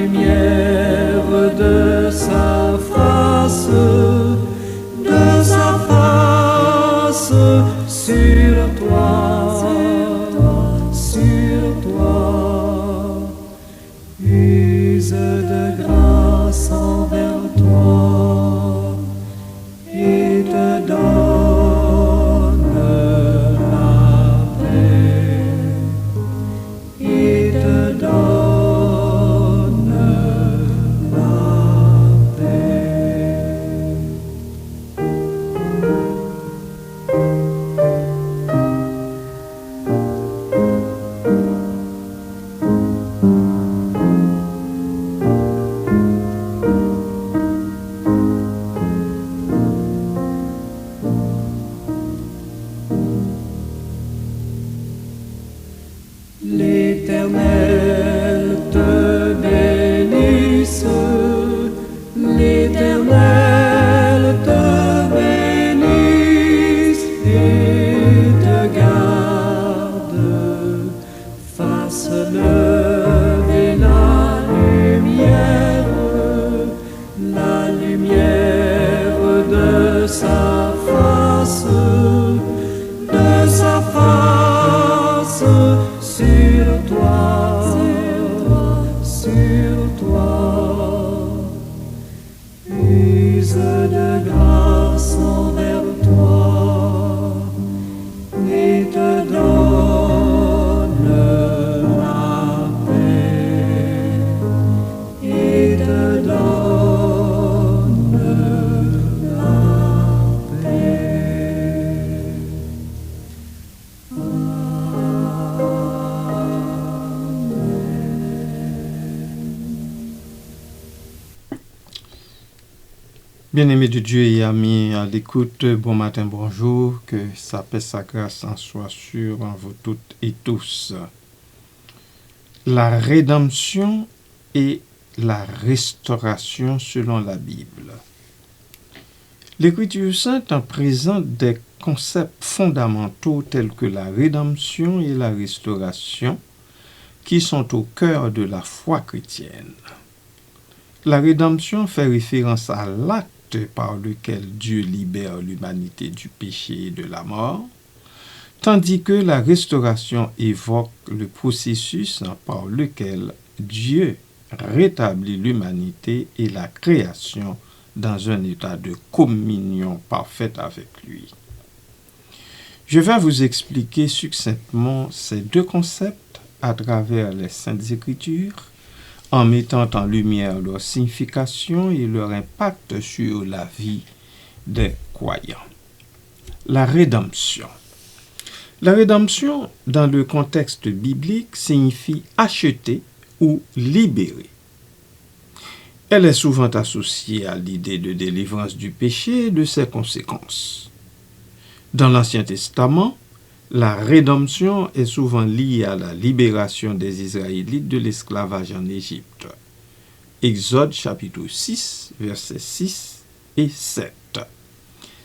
lumière de sa face sur toi, use de grâce envers toi et te donne la paix, et te donne la paix. L'Éternel te bénisse, l'Éternel te bénisse et te garde, fasse lever la lumière de sa face sur toi, use de grâce envers toi et te donne la paix, et te donne la paix. Bien-aimés de Dieu et amis à l'écoute, bon matin, bonjour, que sa paix, sa grâce en soit sur vous toutes et tous. La rédemption et la restauration selon la Bible. L'Écriture sainte en présente des concepts fondamentaux tels que la rédemption et la restauration qui sont au cœur de la foi chrétienne. La rédemption fait référence à l'acte par lequel Dieu libère l'humanité du péché et de la mort, tandis que la restauration évoque le processus par lequel Dieu rétablit l'humanité et la création dans un état de communion parfaite avec lui. Je vais vous expliquer succinctement ces deux concepts à travers les Saintes Écritures, en mettant en lumière leur signification et leur impact sur la vie des croyants. La rédemption. La rédemption, dans le contexte biblique, signifie acheter ou libérer. Elle est souvent associée à l'idée de délivrance du péché et de ses conséquences. Dans l'Ancien Testament, la rédemption est souvent liée à la libération des Israélites de l'esclavage en Égypte. Exode chapitre 6, versets 6 et 7.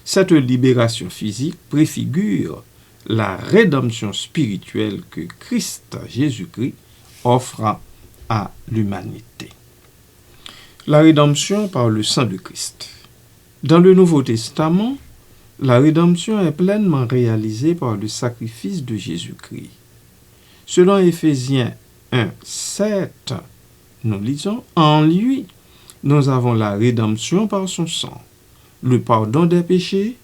Cette libération physique préfigure la rédemption spirituelle que Christ Jésus-Christ offre à l'humanité. La rédemption par le sang de Christ. Dans le Nouveau Testament, la rédemption est pleinement réalisée par le sacrifice de Jésus-Christ. Selon Éphésiens 1, 7, nous lisons « En lui, nous avons la rédemption par son sang, le pardon des péchés,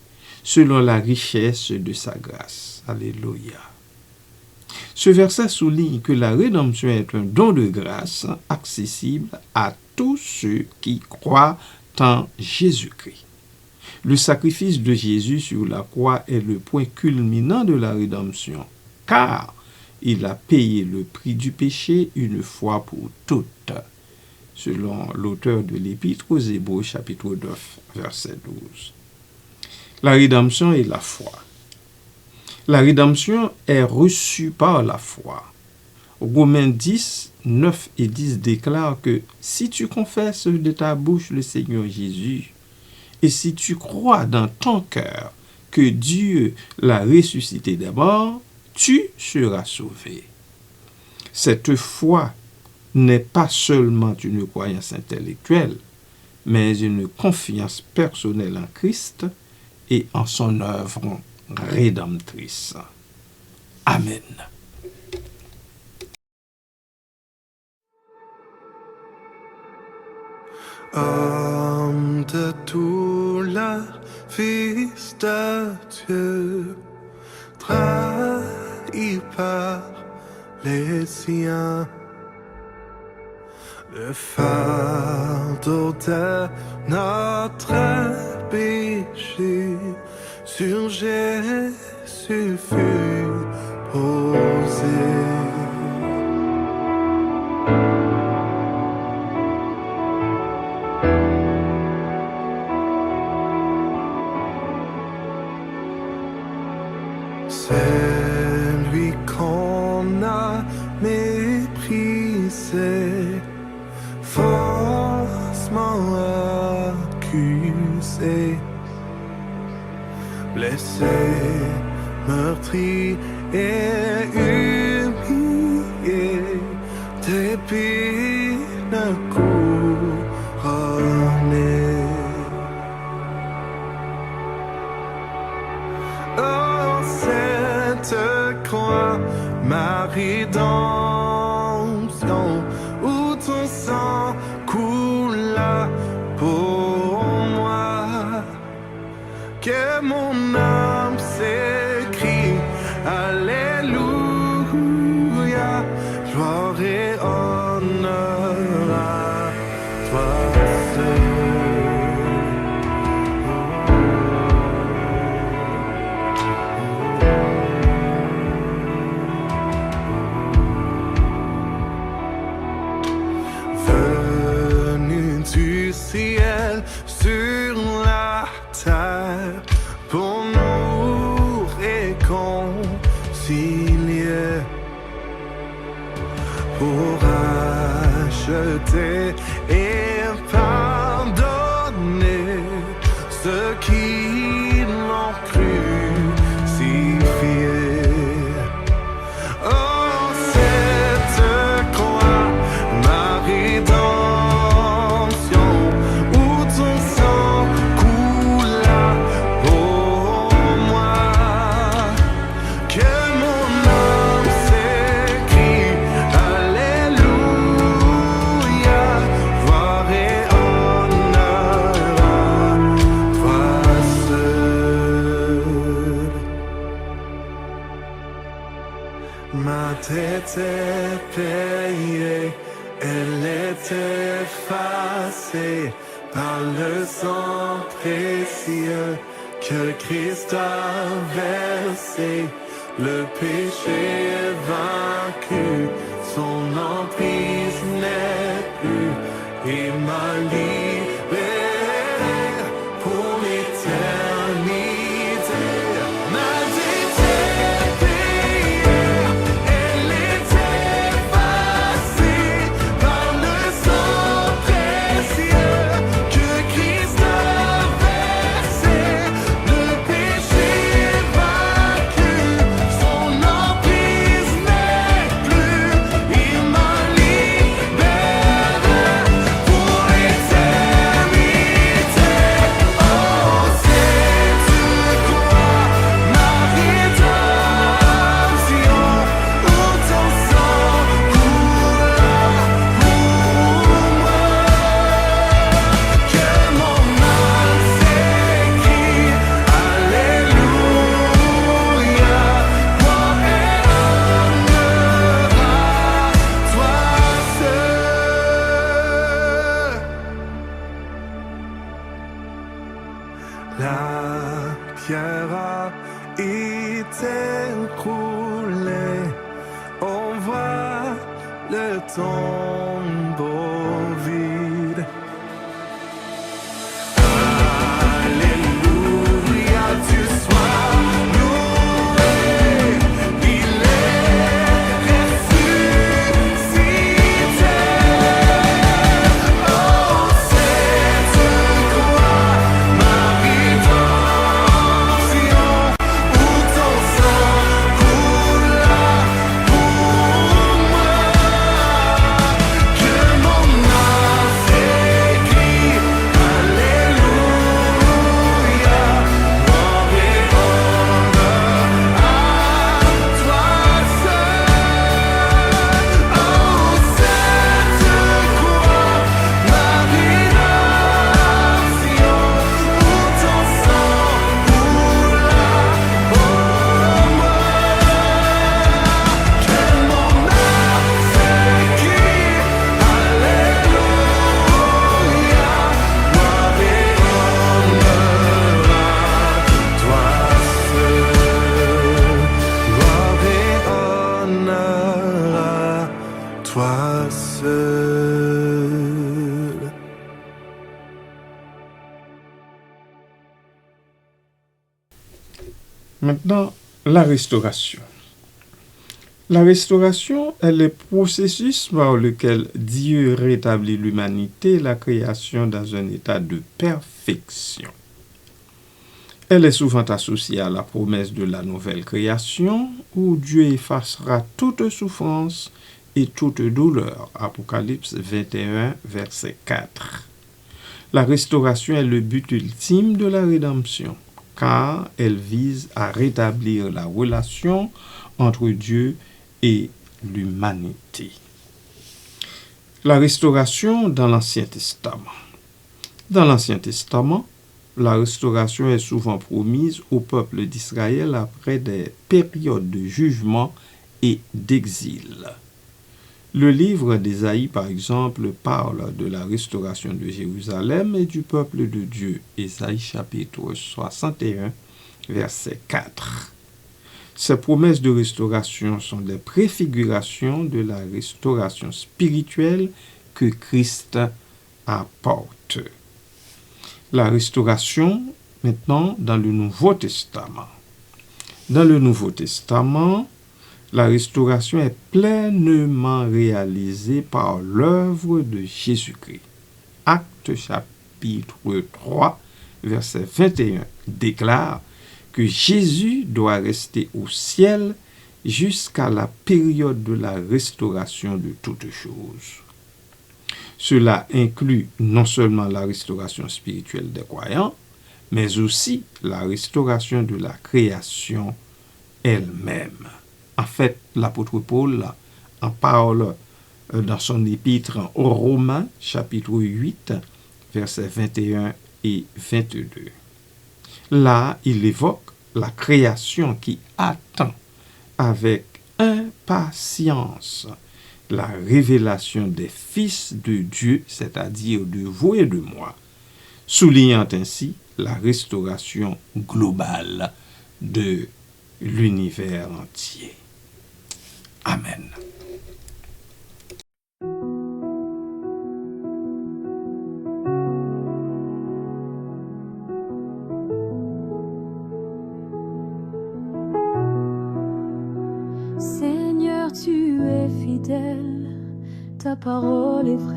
selon la richesse de sa grâce. » Alléluia. Ce verset souligne que la rédemption est un don de grâce accessible à tous ceux qui croient en Jésus-Christ. Le sacrifice de Jésus sur la croix est le point culminant de la rédemption, car il a payé le prix du péché une fois pour toutes, selon l'auteur de l'Épître aux Hébreux, chapitre 9, verset 12. La rédemption et la foi. La rédemption est reçue par la foi. Romains 10, 9 et 10 déclarent que si tu confesses de ta bouche le Seigneur Jésus, et si tu crois dans ton cœur que Dieu l'a ressuscité des morts, tu seras sauvé. Cette foi n'est pas seulement une croyance intellectuelle, mais une confiance personnelle en Christ et en son œuvre rédemptrice. Amen. Homme de tout le Fils de Dieu, trahi par les siens, le fardeau de notre péché sur Jésus fut posé. C'est lui qu'on a méprisé, faussement accusé, blessé, meurtri et humilié, d'épines couronnées. Croix, ma rédemption, où ton sang coula pour moi, que mon âme s'écrie, Alléluia, gloire et honneur à toi seul. Ciel sur la terre pour nous réconcilier, pour acheter et pardonner ceux qui l'ont crucifié. Oh, cette croix, ma rédemption, ma tête est payée, elle est effacée par le sang précieux que Christ a versé. Le péché est vaincu, son emprise n'est plus, et m'a libéré pour l'éternité. Ma dette est payée, elle est effacée par le sang précieux que Christ a versé. Le péché est vaincu, son emprise n'est plus, il m'a libéré pour l'éternité. Oh, cette croix, ma rédemption, où ton sang coula pour moi, que mon âme s'écrie, Alléluia, gloire et honneur à toi seul. La pierre a été roulée, on voit le tombeau vide. Alléluia, tu sois loué, il est ressuscité. Oh, cette croix, ma rédemption, où ton sang coula pour moi, sois seul. Maintenant, la restauration. La restauration est le processus par lequel Dieu rétablit l'humanité et la création dans un état de perfection. Elle est souvent associée à la promesse de la nouvelle création où Dieu effacera toute souffrance et toute douleur. Apocalypse 21, verset 4. La restauration est le but ultime de la rédemption, car elle vise à rétablir la relation entre Dieu et l'humanité. La restauration dans l'Ancien Testament. Dans l'Ancien Testament, la restauration est souvent promise au peuple d'Israël après des périodes de jugement et d'exil. Le livre d'Ésaïe, par exemple, parle de la restauration de Jérusalem et du peuple de Dieu. Ésaïe chapitre 61, verset 4. Ces promesses de restauration sont des préfigurations de la restauration spirituelle que Christ apporte. La restauration, maintenant, dans le Nouveau Testament. Dans le Nouveau Testament, la restauration est pleinement réalisée par l'œuvre de Jésus-Christ. Actes chapitre 3, verset 21 déclare que Jésus doit rester au ciel jusqu'à la période de la restauration de toutes choses. Cela inclut non seulement la restauration spirituelle des croyants, mais aussi la restauration de la création elle-même. En fait, l'apôtre Paul en parle dans son épître aux Romains, chapitre 8, versets 21 et 22. Là, il évoque la création qui attend avec impatience la révélation des fils de Dieu, c'est-à-dire de vous et de moi, soulignant ainsi la restauration globale de l'univers entier. Amen. Seigneur, tu es fidèle, ta parole est vraie.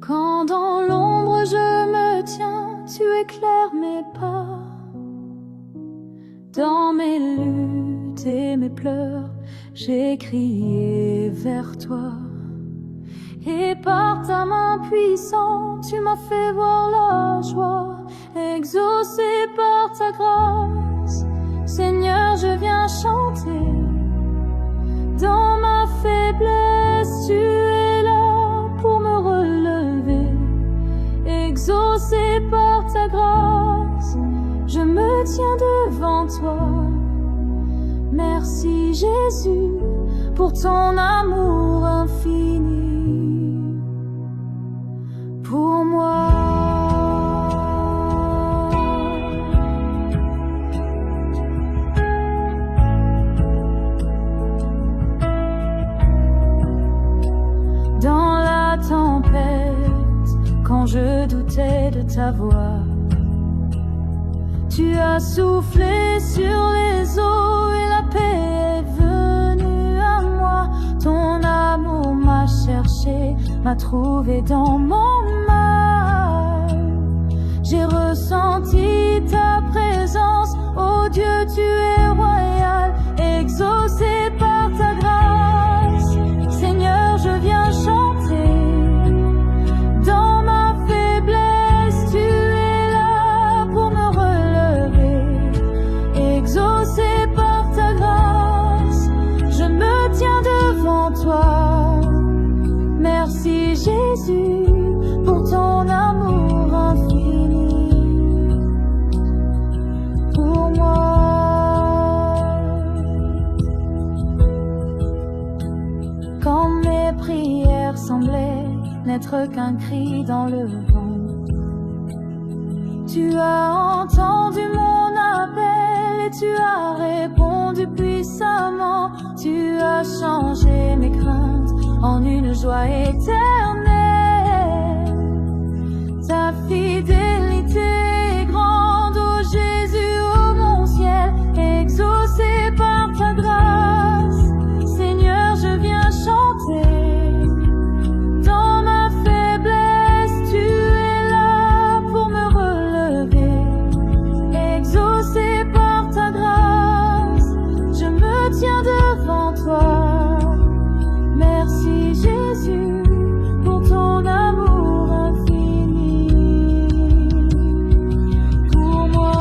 Quand dans l'ombre je me tiens, tu éclaires mes pas. Dans mes luttes et mes pleurs, j'ai crié vers toi. Et par ta main puissante, tu m'as fait voir la joie, exaucé par ta grâce. Seigneur, je viens chanter. Dans ma faiblesse, tu es là pour me relever. Exaucé par ta grâce, je me tiens devant toi. Merci Jésus pour ton amour infini pour moi. Dans la tempête, quand je doutais de ta voix, tu as soufflé sur les eaux et la paix est venue à moi. Ton amour m'a cherché, m'a trouvé dans mon mal. J'ai ressenti ta présence, oh Dieu, tu es royal, exaucé par ta grâce. Seigneur, je viens chanter. Dans ma faiblesse, tu es là pour me relever. Exaucé par ta grâce, je me tiens devant toi. Merci Jésus pour ton amour infini pour moi. Quand mes prières semblaient n'être qu'un cri dans le vent, tu as entendu mon appel et tu as répondu puissamment. Tu as changé en une joie éternelle. Ta fidélité est grande, ô Jésus, ô mon ciel, exaucé par ta grâce. Seigneur, je viens chanter. Dans ma faiblesse, tu es là pour me relever. Exaucé par ta grâce, je me tiens devant toi. Merci Jésus pour ton amour infini pour moi.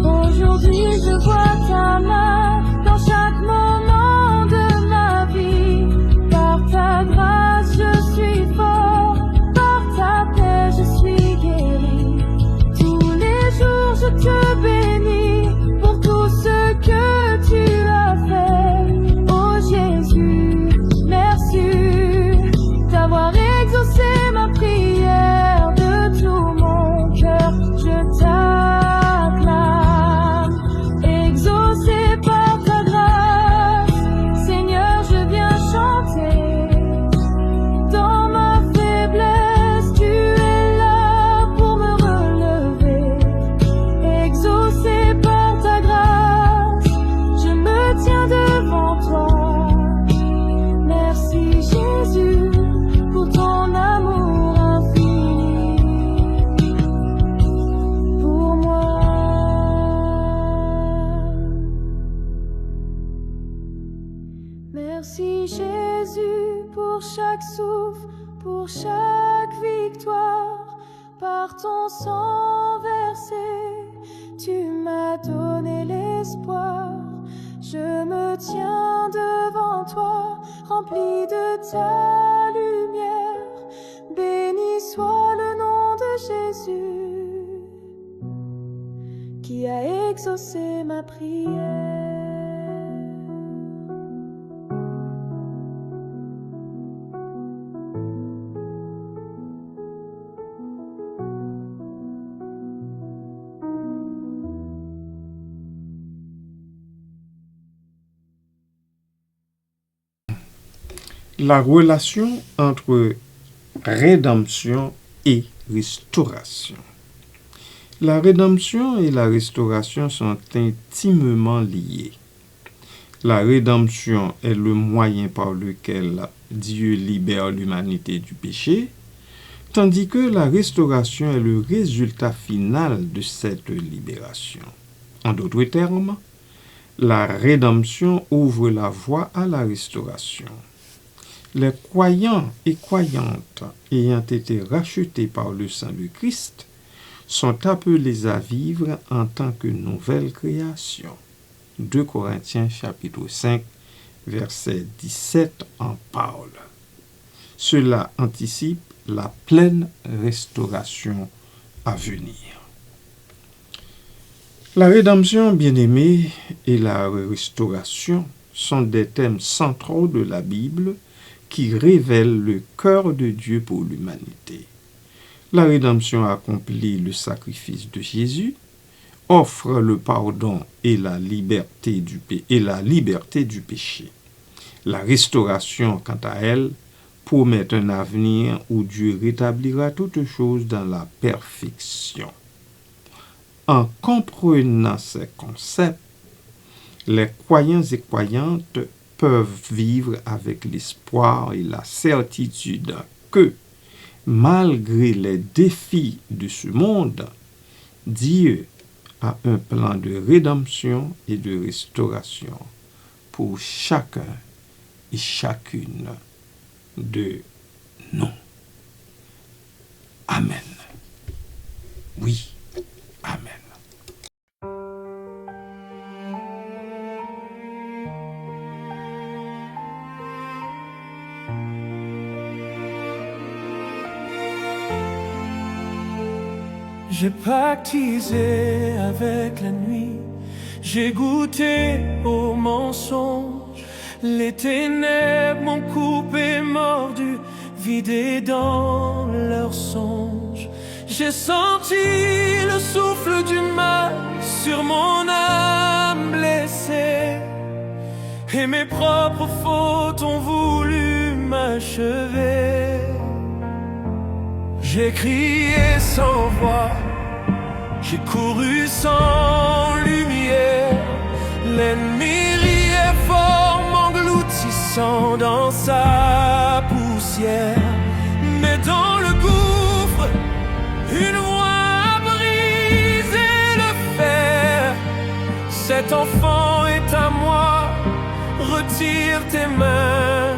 Aujourd'hui je vois ta main dans chaque moment de ma vie. Par ta grâce je suis fort, par ta paix je suis guéri. Tous les jours je te bénis pour tout ce que tu as fait. Oh Jésus, merci d'avoir exaucé ma prière de tout mon cœur. Je t'acclame, exaucé par ta grâce. Seigneur, je viens chanter. Dans ma faiblesse, tu es là pour me relever. Exaucé par ta grâce, je me tiens devant toi. Merci Jésus pour ton amour infini pour moi. Merci Jésus pour chaque souffle, pour chaque victoire. Par ton sang versé, tu m'as donné l'espoir. Je me tiens devant toi, rempli de ta lumière. Béni soit le nom de Jésus, qui a exaucé ma prière. La relation entre rédemption et restauration. La rédemption et la restauration sont intimement liées. La rédemption est le moyen par lequel Dieu libère l'humanité du péché, tandis que la restauration est le résultat final de cette libération. En d'autres termes, la rédemption ouvre la voie à la restauration. Les croyants et croyantes ayant été rachetés par le sang de Christ sont appelés à vivre en tant que nouvelle création. 2 Corinthiens chapitre 5, verset 17 en parle. Cela anticipe la pleine restauration à venir. La rédemption, bien-aimée, et la restauration sont des thèmes centraux de la Bible qui révèlent le cœur de Dieu pour l'humanité. La rédemption accomplit le sacrifice de Jésus, offre le pardon et la liberté du péché. La restauration, quant à elle, promet un avenir où Dieu rétablira toutes choses dans la perfection. En comprenant ces concepts, les croyants et croyantes peuvent vivre avec l'espoir et la certitude que, malgré les défis de ce monde, Dieu a un plan de rédemption et de restauration pour chacun et chacune de nous. Amen. Oui, amen. J'ai pactisé avec la nuit, j'ai goûté au mensonge. Les ténèbres m'ont coupé, mordu, vidé dans leurs songes. J'ai senti le souffle du mal sur mon âme blessée. Et mes propres fautes ont voulu m'achever. J'ai crié sans voix, j'ai couru sans lumière. L'ennemi riait fort, m'engloutissant dans sa poussière. Mais dans le gouffre, une voix a brisé le fer. Cet enfant est à moi, retire tes mains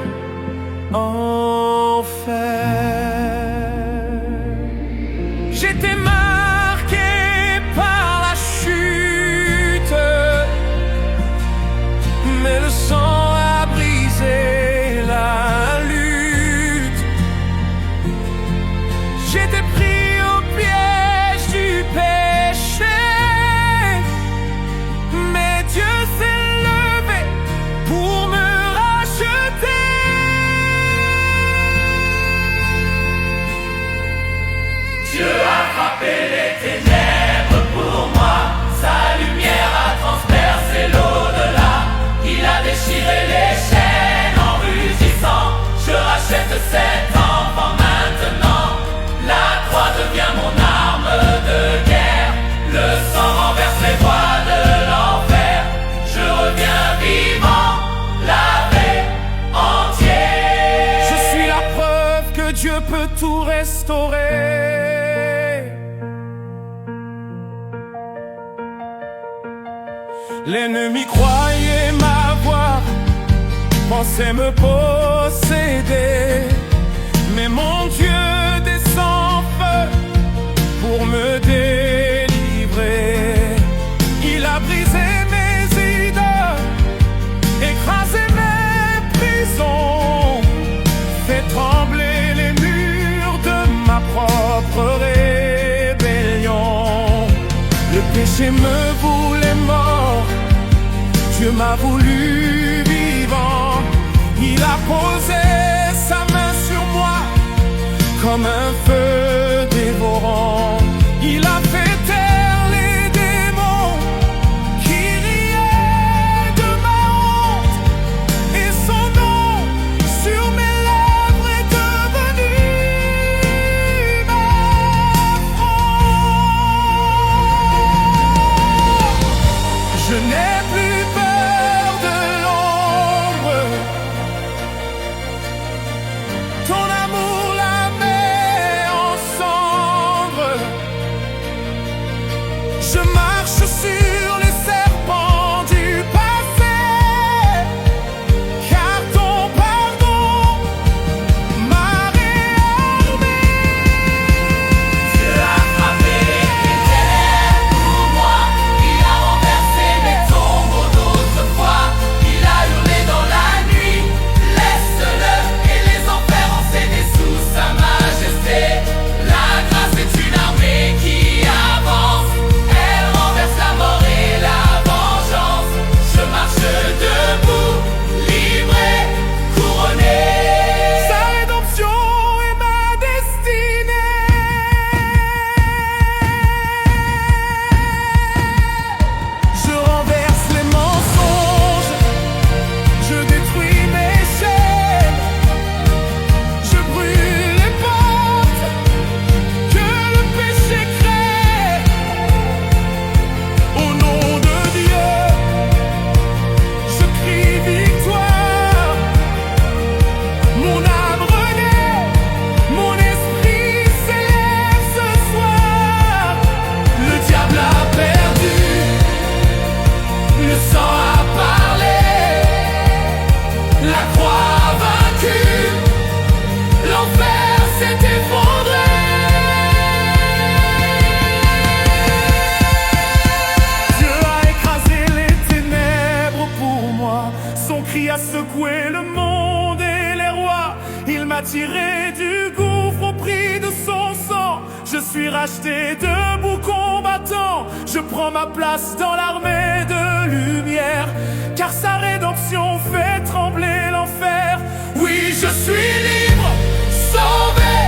en fer. J'étais marqué par la chute, mais le sang a brisé la lutte. J'étais pris au piège du péché, mais Dieu s'est levé pour me racheter. Dieu a frappé les ténèbres pour moi, sa lumière a transpercé l'au-delà. Il a déchiré les chaînes en rugissant. Je rachète cet enfant maintenant. La croix devient mon arme de guerre. Le sang renverse les voies de l'enfer. Je reviens vivant, lavé, entier. Je suis la preuve que Dieu peut tout restaurer. L'ennemi croyait m'avoir, pensait me posséder. Mais mon Dieu descend feu pour me délivrer. Il a brisé mes idoles, écrasé mes prisons, fait trembler les murs de ma propre rébellion. Le péché me voulait mort, Dieu m'a voulu vivant. Il a posé sa main sur moi comme un feu dévorant. Il a fait taire les démons qui riaient de ma honte. Et son nom sur mes lèvres est devenu ma honte. Je n'ai plus peur de l'ombre. Ton amour la met en cendres. Je marche sur les serpents du passé, car ton pardon m'a réarmé. Dieu a frappé les ténèbres pour moi. Il a renversé mes tombeaux d'autrefois. Il a hurlé dans la nuit, laisse-le. Et les enfers ont cédé sous sa majesté. La grâce est une armée qui avance. Elle renverse la mort et la vengeance. Je marche debout, livré, couronné. Sa rédemption est ma destinée. Je renverse les mensonges, je détruis mes chaînes, je brûle les portes que le péché crée. Au nom de Dieu, je crie victoire. Mon âme renaît, mon esprit s'élève ce soir. Le diable a perdu, le sang a parlé, la croix a vaincu, l'enfer s'est effondré. Dieu a écrasé les ténèbres pour moi. Son cri a secoué le monde et les rois. Il m'a tiré du gouffre au prix de son sang. Je suis racheté debout combattant. Je prends ma place dans l'armée de lumière, car sa rédemption fait trembler l'enfer. Oui, je suis libre, sauvé,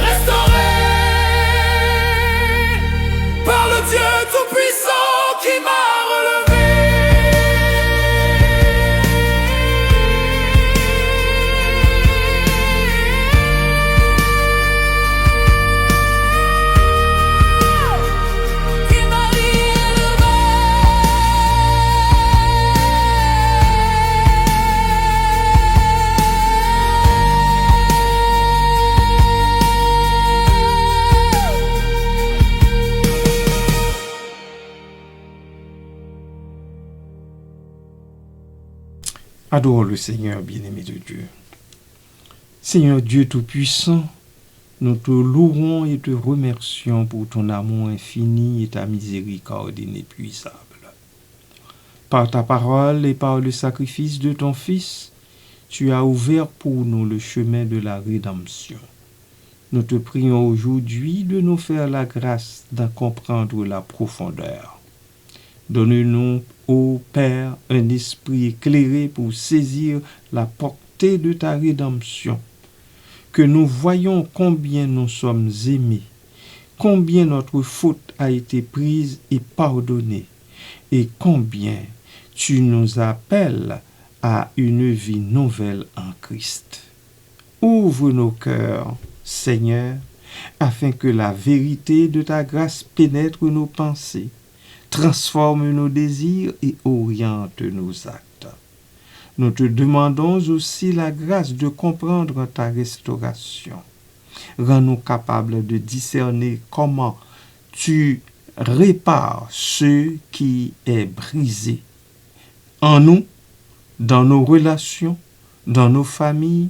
restauré par le Dieu tout-puissant qui m'a relevé. Adorons le Seigneur bien-aimé de Dieu. Seigneur Dieu Tout-Puissant, nous te louons et te remercions pour ton amour infini et ta miséricorde inépuisable. Par ta parole et par le sacrifice de ton Fils, tu as ouvert pour nous le chemin de la rédemption. Nous te prions aujourd'hui de nous faire la grâce d'en comprendre la profondeur. Donne-nous, ô Père, un esprit éclairé pour saisir la portée de ta rédemption. Que nous voyons combien nous sommes aimés, combien notre faute a été prise et pardonnée, et combien tu nous appelles à une vie nouvelle en Christ. Ouvre nos cœurs, Seigneur, afin que la vérité de ta grâce pénètre nos pensées, transforme nos désirs et oriente nos actes. Nous te demandons aussi la grâce de comprendre ta restauration. Rends-nous capables de discerner comment tu répares ce qui est brisé en nous, dans nos relations, dans nos familles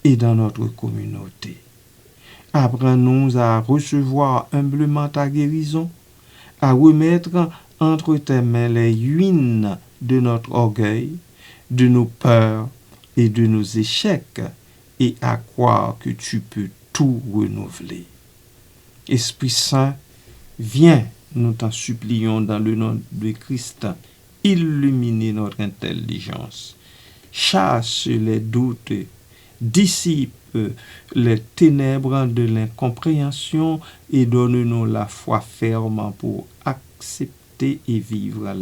et dans notre communauté. Apprends-nous à recevoir humblement ta guérison, à remettre entre tes mains les ruines de notre orgueil, de nos peurs et de nos échecs, et à croire que tu peux tout renouveler. Esprit Saint, viens, nous t'en supplions dans le nom de Christ, illuminer notre intelligence, chasse les doutes, dissipe les ténèbres de l'incompréhension et donne-nous la foi ferme pour accepter et vivre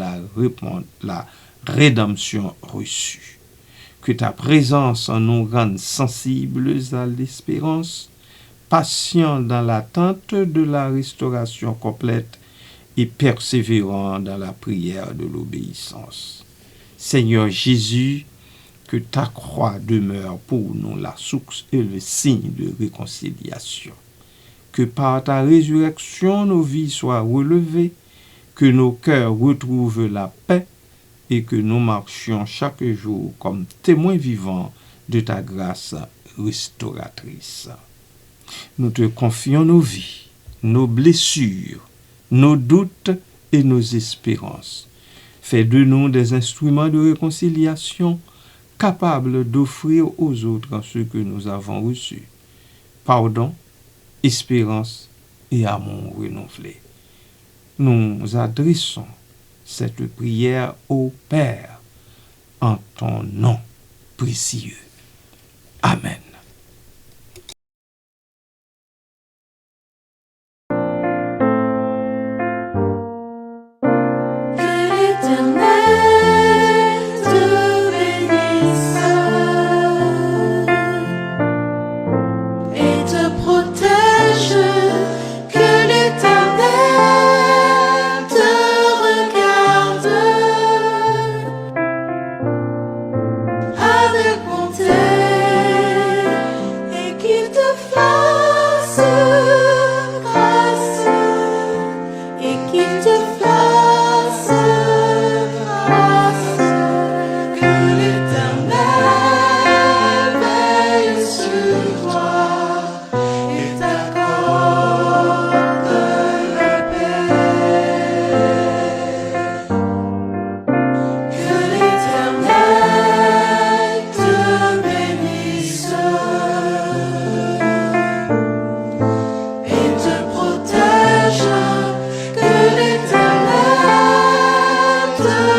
la rédemption reçue. Que ta présence nous rende sensibles à l'espérance, patients dans l'attente de la restauration complète et persévérants dans la prière de l'obéissance. Seigneur Jésus, que ta croix demeure pour nous la source et le signe de réconciliation. Que par ta résurrection nos vies soient relevées, que nos cœurs retrouvent la paix et que nous marchions chaque jour comme témoins vivants de ta grâce restauratrice. Nous te confions nos vies, nos blessures, nos doutes et nos espérances. Fais de nous des instruments de réconciliation capables d'offrir aux autres ce que nous avons reçu. Pardon, espérance et amour renouvelé. Nous adressons cette prière au Père en ton nom précieux. Amen. Protège, que l'Éternel te